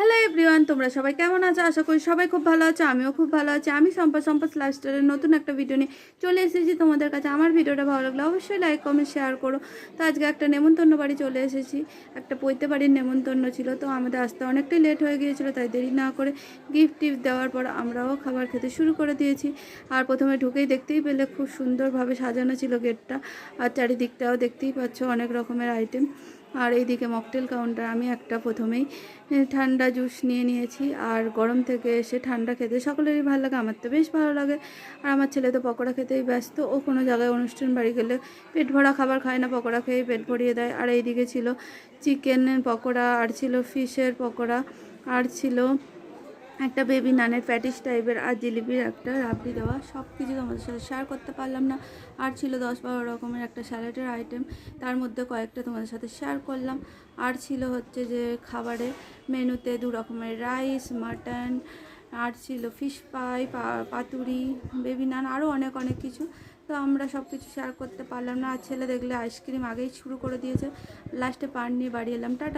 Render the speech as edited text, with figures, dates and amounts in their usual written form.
Hello everyone, তোমরা সবাই কেমন আছো? আশা করি সবাই খুব ভালো আছো। আমিও খুব ভালো আছি। আমি সম্পদ লাইফস্টাইলের নতুন একটা ভিডিও নিয়ে চলে এসেছি তোমাদের কাছে। আমার ভিডিওটা ভালো লাগলে অবশ্যই লাইক কমেন্ট শেয়ার করো। তো আজকে একটা নেমন্তন্ন বাড়ি চলে এসেছি। একটা পৈতে বাড়ির নেমন্তন্ন ছিল, তো আমাদের আসতে অনেকটাই লেট হয়ে গিয়েছিলো, তাই দেরি না করে গিফট টিফট দেওয়ার পর আমরাও খাবার খেতে শুরু করে দিয়েছি। আর প্রথমে ঢুকেই দেখতেই পেলে খুব সুন্দরভাবে সাজানো ছিল গেটটা, আর চারিদিকটাও দেখতেই পাচ্ছ অনেক রকমের আইটেম। আর এইদিকে মকটেল কাউন্টার। আমি একটা প্রথমেই ঠান্ডা জুস নিয়ে নিয়েছি। আর গরম থেকে এসে ঠান্ডা খেতে সকলেরই ভালো লাগে, আমার তো বেশ ভালো লাগে। আর আমার ছেলে তো পকোড়া খেতেই ব্যস্ত। ও কোনো জায়গায় অনুষ্ঠান বাড়ি গেলে পেট ভরা খাবার খায় না, পকোড়া খেয়ে পেট ভরিয়ে দেয়। আর এইদিকে ছিল চিকেনের পকোড়া, আর ছিল ফিশের পকোড়া, আর ছিল একটা বেবি নানের প্যাটিস টাইপের, আর জিলিপির একটা রাবড়ি দেওয়া। সব কিছু তোমাদের সাথে শেয়ার করতে পারলাম না। আর ছিল 10-12 রকমের একটা স্যালাডের আইটেম, তার মধ্যে কয়েকটা তোমাদের সাথে শেয়ার করলাম। আর ছিল হচ্ছে যে খাবারে মেনুতে 2 রকমের রাইস, মাটন, আর ছিল ফিশ পাই, পাতুরি, বেবি নান, আরও অনেক অনেক কিছু। তো আমরা সব কিছু শেয়ার করতে পারলাম না। আর ছেলে দেখলে আইসক্রিম আগেই শুরু করে দিয়েছে। লাস্টে পান নিয়ে বাড়ি এলাম। টাটা।